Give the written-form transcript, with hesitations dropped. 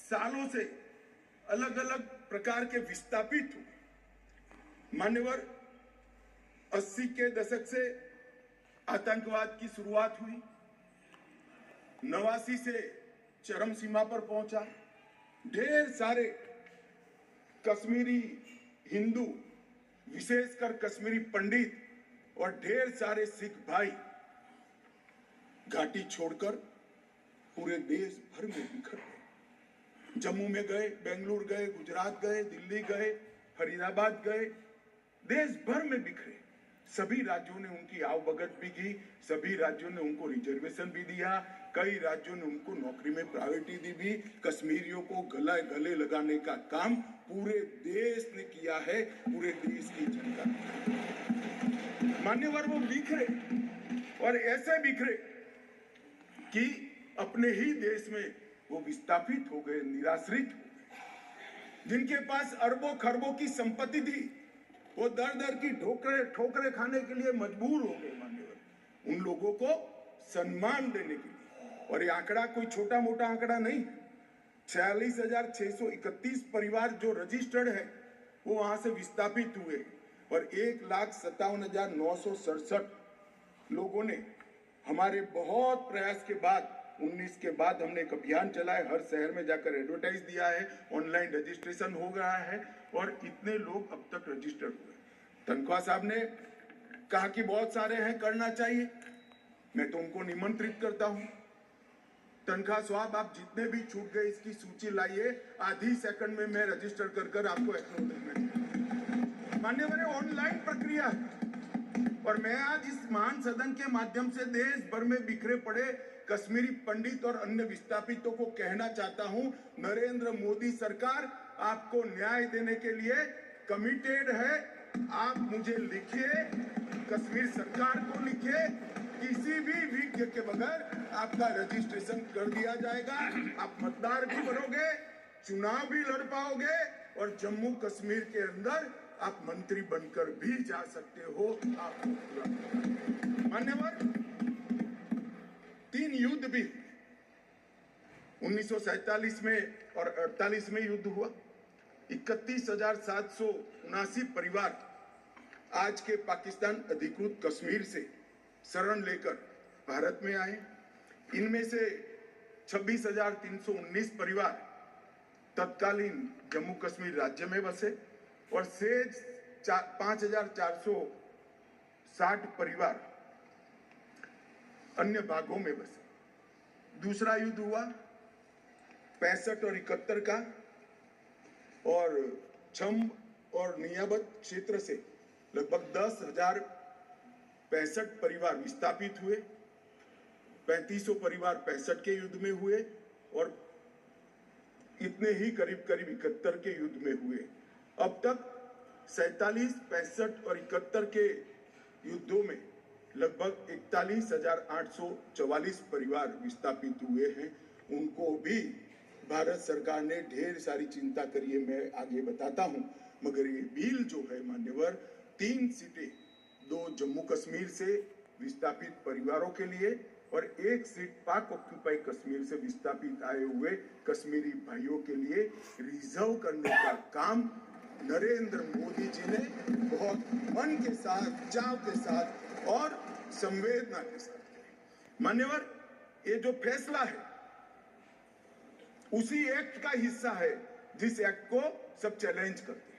सालों से अलग अलग प्रकार के विस्थापित हुए। मान्यवर, 80 के दशक से आतंकवाद की शुरुआत हुई, 89 से चरम सीमा पर पहुंचा। ढेर सारे कश्मीरी हिंदू, विशेषकर कश्मीरी पंडित और ढेर सारे सिख भाई घाटी छोड़कर पूरे देश भर में बिखर गए। जम्मू में गए, बेंगलुरु गए, गुजरात गए, दिल्ली गए, फरीदाबाद गए, देश भर में बिखरे। सभी राज्यों ने उनकी आवभगत भी की, सभी राज्यों ने उनको रिजर्वेशन भी दिया, कई राज्यों ने उनको नौकरी में प्रायोरिटी दी भी। कश्मीरियों को गले लगाने का काम पूरे देश ने किया है, पूरे देश की जनता ने। मान्यवर, वो बिखरे और ऐसे बिखरे कि अपने ही देश में वो विस्थापित हो गए, निराश्रित हो गए। जिनके पास अरबों खरबों की संपत्ति थी, वो दर दर की ठोकरें खाने के लिए मजबूर हो गए। मान्यवर, उन लोगों को सम्मान देने के लिए, और ये आंकड़ा कोई छोटा मोटा आंकड़ा नहीं, 46,631 परिवार जो रजिस्टर्ड है वो वहां से विस्थापित हुए और 1,57,967 लोगों ने हमारे बहुत प्रयास के बाद 19 के बाद हमने एक अभियान चलाया, हर शहर में जाकर एडवर्टाइज दिया है, ऑनलाइन रजिस्ट्रेशन हो गया है और इतने लोग अब तक रजिस्टर्ड हुए। तनख्वाह साहब ने कहा कि बहुत सारे हैं, करना चाहिए। मैं तो उनको निमंत्रित करता हूं, तनख्वाह साहब आप जितने भी छूट गए इसकी सूची लाइए, आधी सेकंड में मैं रजिस्टर कर आपको एक्नॉलेजमेंट। मान्यवर, ऑनलाइन प्रक्रिया है और मैं आज इस महान सदन के माध्यम से देश भर में बिखरे पड़े कश्मीरी पंडित और अन्य विस्थापितों को कहना चाहता हूं, नरेंद्र मोदी सरकार आपको न्याय देने के लिए कमिटेड है। आप मुझे लिखिए, कश्मीर सरकार को लिखिए, किसी भी विघ्न के बगैर आपका रजिस्ट्रेशन कर दिया जाएगा। आप मतदार भी बनोगे, चुनाव भी लड़ पाओगे और जम्मू कश्मीर के अंदर आप मंत्री बनकर भी जा सकते हो। आपको पूरा मान्यवर, 3 युद्ध भी 1947 में और 48 में युद्ध हुआ। 31,779 परिवार आज के पाकिस्तान अधिकृत कश्मीर से शरण लेकर भारत में आए। इनमें से 26,319 परिवार तत्कालीन जम्मू कश्मीर राज्य में बसे और शेष 5,460 परिवार अन्य भागों में बसे। दूसरा युद्ध हुआ 65 और 71 का, और छम्ब और नियाबत क्षेत्र से लगभग 10,065 परिवार विस्थापित हुए। 3500 परिवार 65 के युद्ध में हुए और इतने ही करीब 71 के युद्ध में हुए। अब तक 47, 65 और 71 के युद्धों में लगभग 41,844 परिवार विस्थापित हुए हैं। उनको भी भारत सरकार ने ढेर सारी चिंता करी है, मैं आगे बताता हूं। मगर ये बिल जो है मान्यवर, 3 सीटें, 2 जम्मू कश्मीर से विस्थापित परिवारों के लिए और 1 सीट पाक ऑक्यूपाई कश्मीर से विस्थापित आए हुए कश्मीरी भाइयों के लिए रिजर्व करने का काम नरेंद्र मोदी जी ने बहुत मन के साथ, चाव के साथ और संवेदना के साथ किया। मान्यवर, ये जो फैसला है उसी एक्ट का हिस्सा है जिस एक्ट को सब चैलेंज करते हैं।